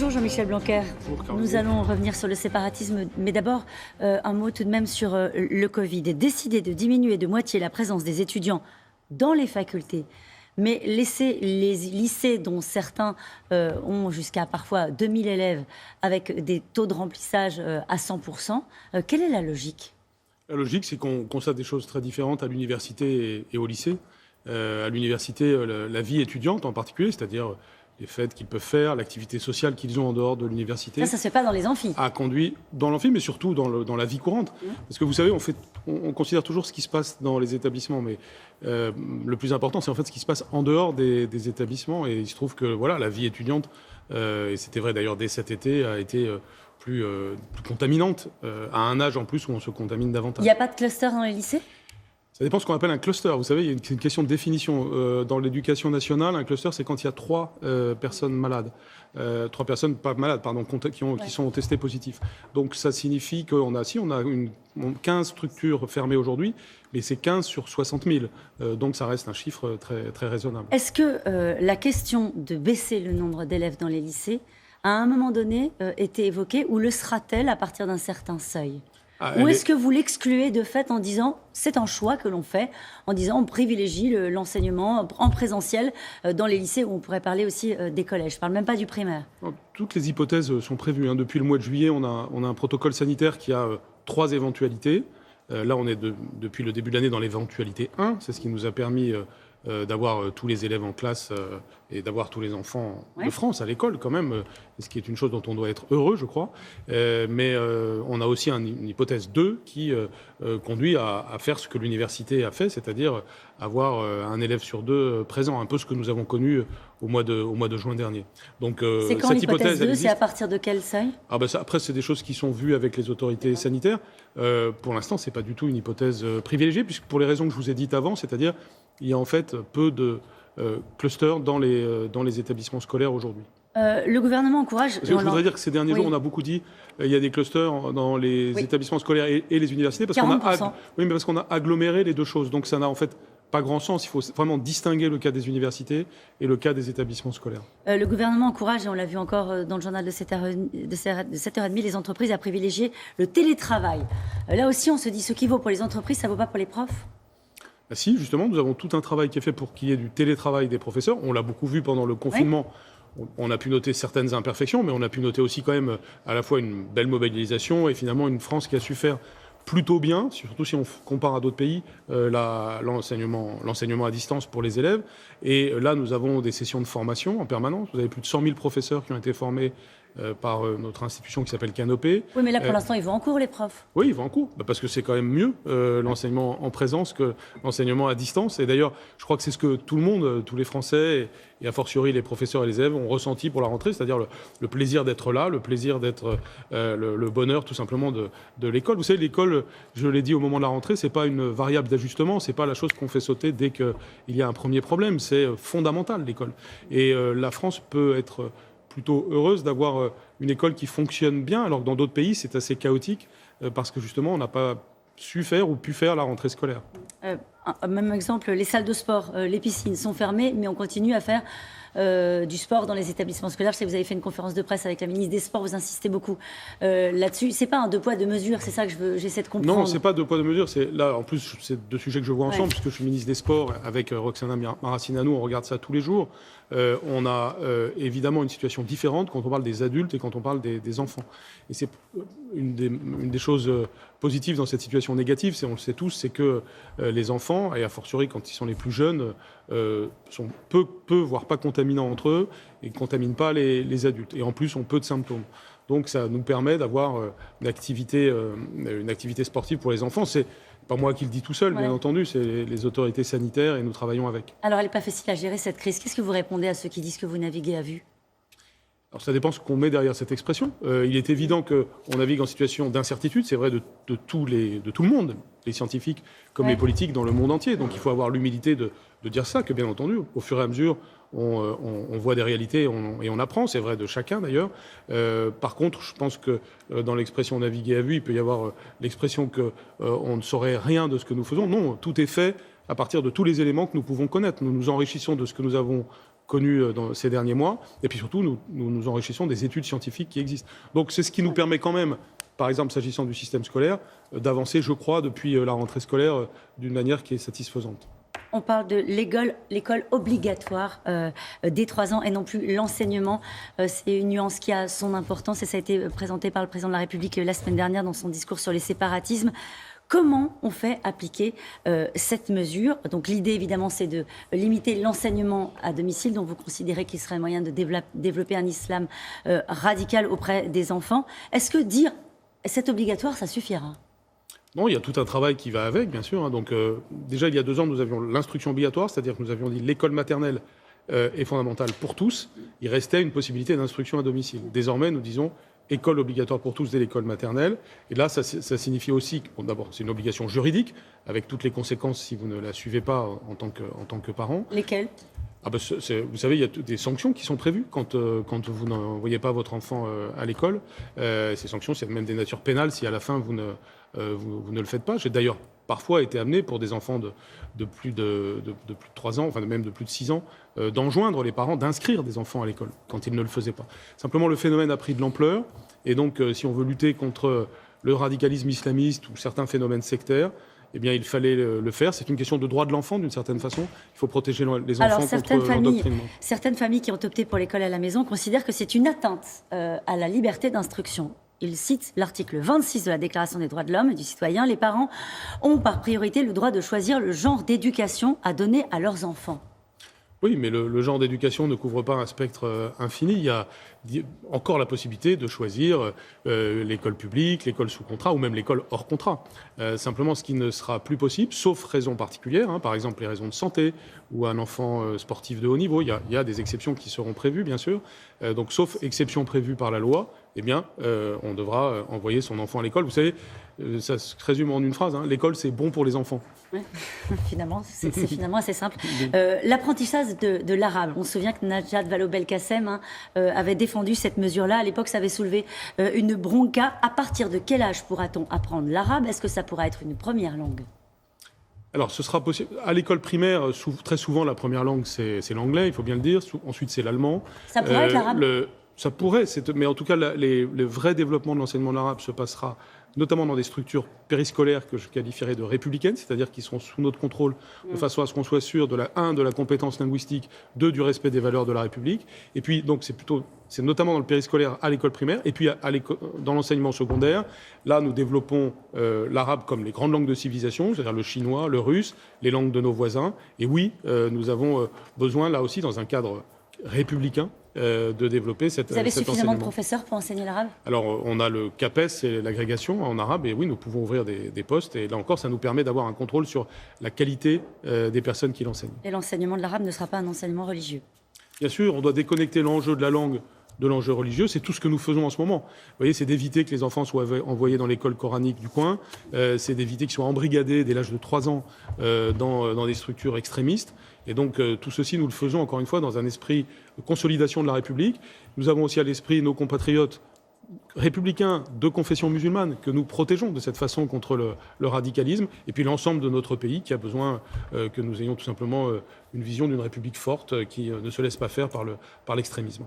Bonjour Jean-Michel Blanquer. Bonjour, Nous allons revenir sur le séparatisme, mais d'abord un mot tout de même sur le Covid. Décider de diminuer de moitié la présence des étudiants dans les facultés, mais laisser les lycées, dont certains ont jusqu'à parfois 2000 élèves, avec des taux de remplissage à 100%, quelle est la logique ? La logique, c'est qu'on constate des choses très différentes à l'université et au lycée. À l'université, la vie étudiante en particulier, c'est-à-dire les fêtes qu'ils peuvent faire, l'activité sociale qu'ils ont en dehors de l'université. Ça se fait pas dans les amphis. A conduit dans l'amphi, mais surtout dans la vie courante. Parce que vous savez, on considère toujours ce qui se passe dans les établissements, mais le plus important, c'est en fait ce qui se passe en dehors des établissements. Et il se trouve que voilà, la vie étudiante, et c'était vrai d'ailleurs dès cet été, a été plus contaminante, à un âge en plus où on se contamine davantage. Il n'y a pas de cluster dans les lycées ? Ça dépend de ce qu'on appelle un cluster. Vous savez, c'est une question de définition. Dans l'éducation nationale, un cluster, c'est quand il y a 3 personnes malades. 3 personnes, pas malades, pardon, qui sont testées positifs. Donc ça signifie qu'on a 15 structures fermées aujourd'hui, mais c'est 15 sur 60 000. Donc ça reste un chiffre très, très raisonnable. Est-ce que la question de baisser le nombre d'élèves dans les lycées, à un moment donné, était évoquée, ou le sera-t-elle à partir d'un certain seuil ? Ou est-ce que vous l'excluez de fait en disant, c'est un choix que l'on fait, en disant on privilégie l'enseignement en présentiel dans les lycées, où on pourrait parler aussi des collèges. Je ne parle même pas du primaire. Toutes les hypothèses sont prévues. Depuis le mois de juillet, on a un protocole sanitaire qui a 3 éventualités. Là, on est depuis le début de l'année dans l'éventualité 1. C'est ce qui nous a permis d'avoir tous les élèves en classe et d'avoir tous les enfants de France à l'école quand même, ce qui est une chose dont on doit être heureux, je crois. Mais on a aussi une hypothèse 2 qui conduit à faire ce que l'université a fait, c'est-à-dire avoir un élève sur 2 présent, un peu ce que nous avons connu au mois de juin dernier. Donc, c'est quand cette l'hypothèse 2, c'est à partir de quel seuil ? Après, c'est des choses qui sont vues avec les autorités sanitaires. Pour l'instant, c'est pas du tout une hypothèse privilégiée, puisque pour les raisons que je vous ai dites avant, c'est-à-dire il y a en fait peu de clusters dans les établissements scolaires aujourd'hui. Le gouvernement encourage... Je voudrais dire que ces derniers jours, on a beaucoup dit il y a des clusters dans les établissements scolaires et les universités, parce qu'on a aggloméré les deux choses. Donc ça n'a en fait pas grand sens. Il faut vraiment distinguer le cas des universités et le cas des établissements scolaires. Le gouvernement encourage, et on l'a vu encore dans le journal de 7h30, les entreprises à privilégier le télétravail. Là aussi, on se dit, ce qui vaut pour les entreprises, ça ne vaut pas pour les profs ? Si, justement, nous avons tout un travail qui est fait pour qu'il y ait du télétravail des professeurs. On l'a beaucoup vu pendant le confinement. On a pu noter certaines imperfections, mais on a pu noter aussi quand même à la fois une belle mobilisation et finalement une France qui a su faire plutôt bien, surtout si on compare à d'autres pays, l'enseignement à distance pour les élèves. Et là, nous avons des sessions de formation en permanence. Vous avez plus de 100 000 professeurs qui ont été formés par notre institution qui s'appelle Canopé. Oui, mais là, pour l'instant, ils vont en cours, les profs. Oui, ils vont en cours, parce que c'est quand même mieux l'enseignement en présence que l'enseignement à distance. Et d'ailleurs, je crois que c'est ce que tout le monde, tous les Français, et a fortiori les professeurs et les élèves, ont ressenti pour la rentrée, c'est-à-dire le plaisir d'être là, le plaisir d'être le bonheur tout simplement de l'école. Vous savez, l'école, je l'ai dit au moment de la rentrée, c'est pas une variable d'ajustement, c'est pas la chose qu'on fait sauter dès qu'il y a un premier problème. C'est fondamental, l'école. Et la France peut être plutôt heureuse d'avoir une école qui fonctionne bien, alors que dans d'autres pays, c'est assez chaotique, parce que justement, on n'a pas pu faire la rentrée scolaire. Même exemple, les salles de sport, les piscines sont fermées, mais on continue à faire du sport dans les établissements scolaires. Je sais que vous avez fait une conférence de presse avec la ministre des Sports, vous insistez beaucoup là-dessus. C'est pas un 2 poids 2 mesures, c'est ça que j'essaie de comprendre. Non, c'est pas 2 poids 2 mesures. Là, en plus, c'est 2 sujets que je vois ensemble, puisque je suis ministre des Sports avec Roxana Maracineanu, on regarde ça tous les jours. On a évidemment une situation différente quand on parle des adultes et quand on parle des enfants. Et c'est une des choses positives dans cette situation négative, on le sait tous, c'est que les enfants, et a fortiori quand ils sont les plus jeunes, sont peu, voire pas contaminants entre eux et ne contaminent pas les adultes. Et en plus, ont peu de symptômes. Donc ça nous permet d'avoir une activité sportive pour les enfants. C'est pas moi qui le dis tout seul, bien entendu, c'est les autorités sanitaires et nous travaillons avec. Alors, elle n'est pas facile à gérer cette crise. Qu'est-ce que vous répondez à ceux qui disent que vous naviguez à vue ? Alors ça dépend ce qu'on met derrière cette expression. Il est évident qu'on navigue en situation d'incertitude, c'est vrai de tout le monde, les scientifiques comme les politiques dans le monde entier. Donc il faut avoir l'humilité de dire ça, que bien entendu, au fur et à mesure, on voit des réalités et on apprend, c'est vrai de chacun d'ailleurs. Par contre, je pense que dans l'expression naviguer à vue, il peut y avoir l'expression qu'on ne saurait rien de ce que nous faisons. Non, tout est fait à partir de tous les éléments que nous pouvons connaître. Nous nous enrichissons de ce que nous avons connu dans ces derniers mois. Et puis surtout, nous enrichissons des études scientifiques qui existent. Donc c'est ce qui nous permet quand même, par exemple s'agissant du système scolaire, d'avancer, je crois, depuis la rentrée scolaire d'une manière qui est satisfaisante. On parle de l'école obligatoire dès 3 ans et non plus l'enseignement. C'est une nuance qui a son importance et ça a été présenté par le président de la République la semaine dernière dans son discours sur les séparatismes. Comment on fait appliquer cette mesure? Donc l'idée, évidemment, c'est de limiter l'enseignement à domicile, dont vous considérez qu'il serait moyen de développer un islam radical auprès des enfants. Est-ce que dire c'est obligatoire, ça suffira? Non, il y a tout un travail qui va avec, bien sûr. Donc, déjà, il y a 2 ans, nous avions l'instruction obligatoire, c'est-à-dire que nous avions dit l'école maternelle est fondamentale pour tous. Il restait une possibilité d'instruction à domicile. Désormais, nous disons école obligatoire pour tous dès l'école maternelle. Et là, ça signifie aussi, bon, d'abord, c'est une obligation juridique, avec toutes les conséquences si vous ne la suivez pas en tant que parent. Lesquelles? Vous savez, il y a des sanctions qui sont prévues quand vous n'envoyez pas votre enfant à l'école. Ces sanctions, c'est même des natures pénales si à la fin vous ne le faites pas. J'ai d'ailleurs parfois été amené pour des enfants de plus de 3 ans, enfin même de plus de 6 ans, d'enjoindre les parents d'inscrire des enfants à l'école quand ils ne le faisaient pas. Simplement, le phénomène a pris de l'ampleur. Et donc, si on veut lutter contre le radicalisme islamiste ou certains phénomènes sectaires, eh bien, il fallait le faire. C'est une question de droit de l'enfant, d'une certaine façon. Il faut protéger les enfants contre l'endoctrinement. Certaines familles qui ont opté pour l'école à la maison considèrent que c'est une atteinte à la liberté d'instruction. Ils citent l'article 26 de la Déclaration des droits de l'homme et du citoyen. Les parents ont par priorité le droit de choisir le genre d'éducation à donner à leurs enfants. Oui, mais le genre d'éducation ne couvre pas un spectre infini. Il y a encore la possibilité de choisir l'école publique, l'école sous contrat ou même l'école hors contrat. Simplement, ce qui ne sera plus possible, sauf raisons particulières, par exemple les raisons de santé ou un enfant sportif de haut niveau, il y a des exceptions qui seront prévues, bien sûr. Donc, sauf exception prévue par la loi, eh bien, on devra envoyer son enfant à l'école. Vous savez, ça se résume en une phrase, l'école, c'est bon pour les enfants. Ouais. Finalement, c'est finalement assez simple. L'apprentissage de l'arabe. On se souvient que Najat Vallaud-Belkacem avait défendu cette mesure-là. À l'époque, ça avait soulevé une bronca. À partir de quel âge pourra-t-on apprendre l'arabe? Est-ce que ça pourra être une première langue? Alors, ce sera possible. À l'école primaire, très souvent, la première langue, c'est l'anglais, il faut bien le dire. Ensuite, c'est l'allemand. Ça pourrait être l'arabe? Ça pourrait, mais en tout cas, le vrai développement de l'enseignement de l'arabe se passera notamment dans des structures périscolaires que je qualifierais de républicaines, c'est-à-dire qui seront sous notre contrôle de façon à ce qu'on soit sûr de la compétence linguistique, 2, du respect des valeurs de la République. Et puis, donc, c'est notamment dans le périscolaire à l'école primaire, et puis dans l'enseignement secondaire. Là, nous développons l'arabe comme les grandes langues de civilisation, c'est-à-dire le chinois, le russe, les langues de nos voisins. Et oui, nous avons besoin, là aussi, dans un cadre républicain, de développer cet enseignement. Vous avez suffisamment de professeurs pour enseigner l'arabe? Alors, on a le CAPES, c'est l'agrégation en arabe, et oui, nous pouvons ouvrir des postes. Et là encore, ça nous permet d'avoir un contrôle sur la qualité des personnes qui l'enseignent. Et l'enseignement de l'arabe ne sera pas un enseignement religieux? Bien sûr, on doit déconnecter l'enjeu de la langue de l'enjeu religieux. C'est tout ce que nous faisons en ce moment. Vous voyez, c'est d'éviter que les enfants soient envoyés dans l'école coranique du coin. C'est d'éviter qu'ils soient embrigadés dès l'âge de 3 ans dans des structures extrémistes. Et donc, tout ceci, nous le faisons, encore une fois, dans un esprit de consolidation de la République. Nous avons aussi à l'esprit nos compatriotes républicains de confession musulmane que nous protégeons de cette façon contre le radicalisme. Et puis l'ensemble de notre pays qui a besoin que nous ayons tout simplement une vision d'une République forte qui ne se laisse pas faire par l'extrémisme.